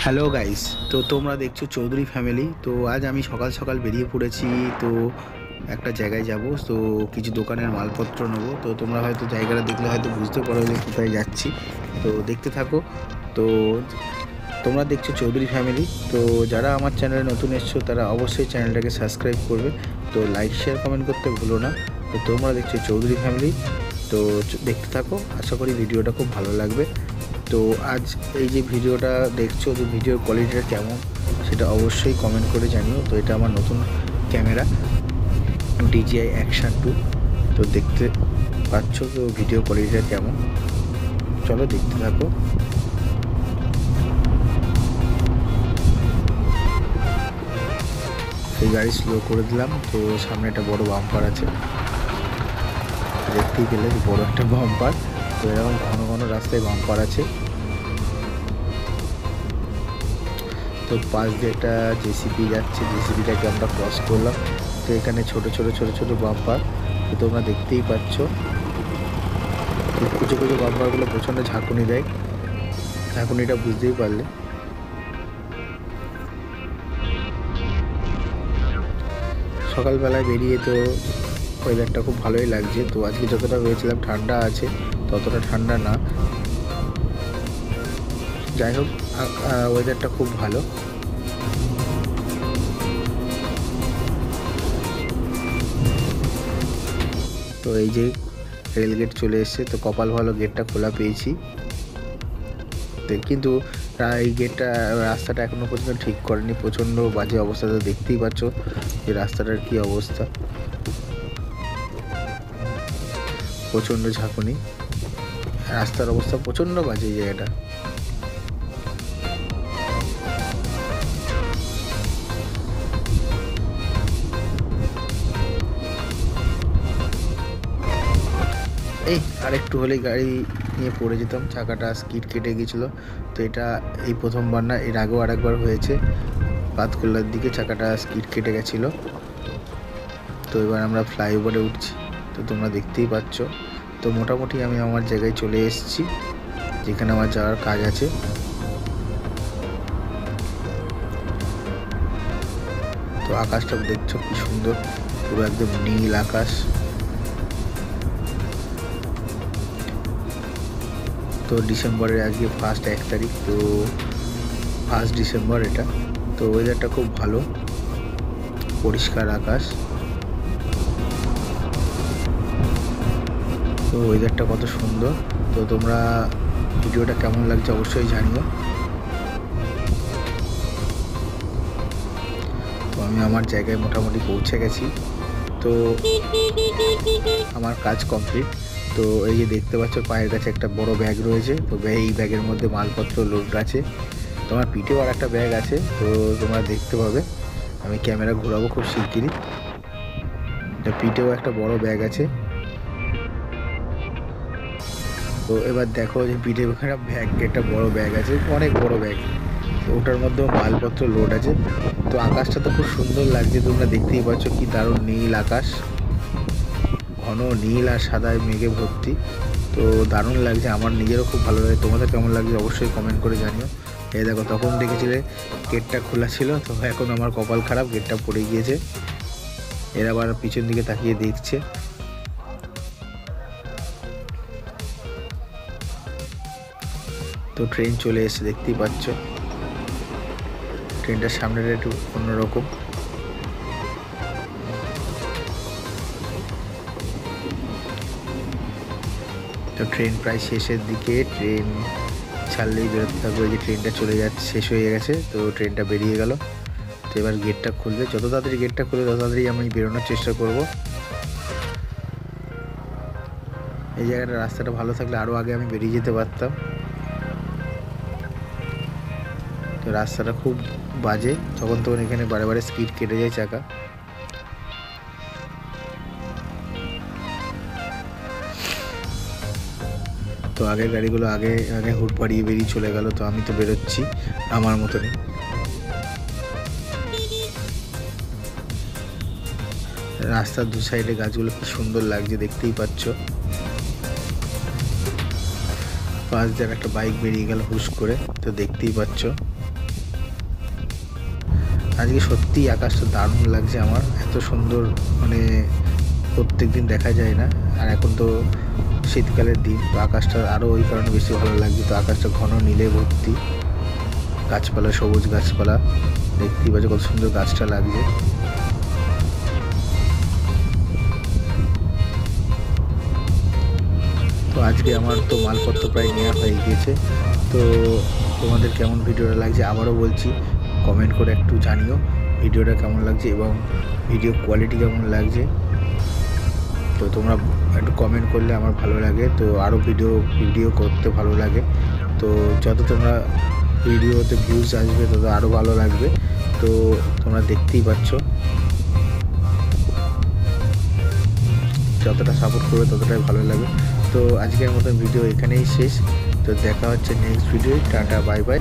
Hello guys, তো তোমরা দেখছো চৌধুরী ফ্যামিলি। তো আজ আমি সকাল সকাল বেরিয়ে পড়েছি। তো একটা জায়গায় যাব, তো কিছু দোকানের মালপত্র নেবো। তো তোমরা হয়তো জায়গাটা দেখলে হয়তো বুঝতে পারো যে কোথায় যাচ্ছি। তো দেখতে থাকো। তো তোমরা দেখছো চৌধুরী ফ্যামিলি। তো যারা আমার চ্যানেলে নতুন এসছো তারা অবশ্যই চ্যানেলটাকে সাবস্ক্রাইব করবে। তো লাইক শেয়ার কমেন্ট করতে ভুলো না। তো তোমরা দেখছো চৌধুরী ফ্যামিলি। তো দেখতে থাকো, আশা করি ভিডিওটা খুব ভালো লাগবে। তো আজ এই যে ভিডিওটা দেখছো, যে ভিডিওর কোয়ালিটিটা কেমন সেটা অবশ্যই কমেন্ট করে জানিও। তো এটা আমার নতুন ক্যামেরা DJI Action 2। তো দেখতে পাচ্ছ তো ভিডিও কোয়ালিটিটা কেমন, চলো দেখতে থাকো। এই গাড়ি স্লো করে দিলাম। তো সামনে একটা বড় বাম্পার আছে, দেখতেই পেলে বড় একটা বাম্পার। তো এরকম ঘন ঘন রাস্তায় বাম্পার আছে। তো পাশ দিয়ে একটা জেসিবি যাচ্ছে, জেসিবিটাকে আমরা ক্রস করলাম। তো এখানে ছোট ছোট ছোট ছোট বাম্পার, তো তোমরা দেখতেই পাচ্ছ। কুচো কুচো বাম্পারগুলো প্রচণ্ড ঝাঁকুনি দেয়, ঝাঁকুনিটা বুঝতেই পারলে। সকালবেলায় বেরিয়ে তো ওয়েদারটা খুব ভালোই লাগছে। তো আজকে যতটা ভেবেছিলাম ঠান্ডা আছে, ততটা ঠান্ডা না। যাই হোক, ওয়েদারটা খুব ভালো। তো এই যে রেলগেট চলে এসছে, তো কপাল ভালো গেটটা খোলা পেয়েছি। কিন্তু এই গেটটা, রাস্তাটা এখনো পর্যন্ত ঠিক করেনি, প্রচণ্ড বাজে অবস্থা। তো দেখতেই পাচ্ছ যে রাস্তাটার কি অবস্থা, প্রচণ্ড ঝাঁকুনি, রাস্তার অবস্থা প্রচণ্ড বাজে এই জায়গাটা। এই আরেকটু হলেই গাড়ি নিয়ে পড়ে যেতাম, চাকাটা স্কিড কেটে গেছিলো। তো এটা এই প্রথমবার না, এর আগেও আরেকবার হয়েছে, পাতকুল্লার দিকে চাকাটা স্কিড কেটে গেছিলো। তো এবার আমরা ফ্লাইওভারে উঠছি, তো তোমরা দেখতেই পাচ্ছ। তো মোটামুটি আমি আমার জায়গায় চলে এসেছি, যেখানে আমার যাওয়ার কাজ আছে। তো আকাশটা দেখছো কি সুন্দর, পুরো একদম নীল আকাশ। তো ডিসেম্বরের আজকে 1 তারিখ, তো 1 ডিসেম্বর এটা। তো ওয়েদারটা খুব ভালো, পরিষ্কার আকাশ। তো ওয়েদারটা কত সুন্দর। তো তোমরা ভিডিওটা কেমন লাগছে অবশ্যই জানিও। তো আমি আমার জায়গায় মোটামুটি পৌঁছে গেছি। তো আমার কাজ কমপ্লিট। তো এই যে দেখতে পাচ্ছ পায়ের কাছে একটা বড় ব্যাগ রয়েছে। তো এই ব্যাগের মধ্যে মালপত্র লোড আছে। তোমার পিঠেও আর একটা ব্যাগ আছে, তো তোমরা দেখতে পাবে। আমি ক্যামেরা ঘোরাবো খুব শিগগিরই। পিঠেও একটা বড় ব্যাগ আছে। তো এবার দেখো যে পিঠে ওখানে ব্যাগ, একটা বড় ব্যাগ আছে, অনেক বড় ব্যাগ। তো ওটার মধ্যেও মালপত্র লোড আছে। তো আকাশটা তো খুব সুন্দর লাগছে, তোমরা দেখতেই পাচ্ছ কি দারুণ নীল আকাশ, ঘন নীল আর সাদায় মেঘে ভর্তি। তো দারুণ লাগছে, আমার নিজেরও খুব ভালো লাগে। তোমাদের কেমন লাগছে অবশ্যই কমেন্ট করে জানিও। এই দেখো, তখন দেখেছিলে গেটটা খোলা ছিল, তো এখন আমার কপাল খারাপ, গেটটা পড়ে গিয়েছে। এরা আবার পিছন দিকে তাকিয়ে দেখছে। তো ট্রেন চলে এসে দেখতেই পাচ্ছ, ট্রেনটার সামনেটা একটু অন্যরকম। তো ট্রেন প্রায় শেষের দিকে, ট্রেন ছাড়লেই বেরোতে থাকবে। যে ট্রেনটা চলে যাচ্ছে, শেষ হয়ে গেছে, তো ট্রেনটা বেরিয়ে গেল। তো এবার গেটটা খুলবে, যত তাড়াতাড়ি গেটটা খুলবে তত তাড়াতাড়ি আমি বেরোনোর চেষ্টা করব। এই জায়গাটা রাস্তাটা ভালো থাকলে আরও আগে আমি বেরিয়ে যেতে পারতাম। তো রাস্তাটা খুব বাজে, যখন তখন এখানে বারে বারে স্পিড কেটে যায় চাকা। তো আগের গাড়িগুলো আগে আগে হুট পাড়িয়ে বেরিয়ে চলে গেল। তো আমি তো বেরোচ্ছি আমার মতনই। রাস্তার দু সাইডে গাছগুলো কি সুন্দর লাগছে, দেখতেই পাচ্ছ। পাশ দিয়ে একটা বাইক বেরিয়ে গেল হুশ করে, তো দেখতেই পাচ্ছ। আজকে সত্যিই আকাশটা দারুণ লাগছে আমার, এত সুন্দর মানে প্রত্যেক দিন দেখা যায় না। আর এখন তো শীতকালের দিন, তো আকাশটা আরও ওই কারণে বেশি ভালো লাগছে। তো আকাশটা ঘন নীলে ভর্তি, গাছপালা, সবুজ গাছপালা, দেখতেই পাচ্ছ কত সুন্দর গাছটা লাগছে। তো আজকে আমার তো মালপত্র প্রায় নেওয়া হয়ে গিয়েছে। তো তোমাদের কেমন ভিডিওটা লাগছে আবারও বলছি, কমেন্ট করে একটু জানিও ভিডিওটা কেমন লাগছে এবং ভিডিও কোয়ালিটি কেমন লাগছে। তো তোমরা একটু কমেন্ট করলে আমার ভালো লাগে, তো আরও ভিডিও করতে ভালো লাগে। তো যত তোমরা ভিডিওতে ভিউজ আসবে তত আরও ভালো লাগবে। তো তোমরা দেখতেই পাচ্ছ, যতটা সাপোর্ট করবে ততটাই ভালো লাগে। তো আজকের মতো ভিডিও এখানেই শেষ। তো দেখা হচ্ছে next video. Tata, bye bye.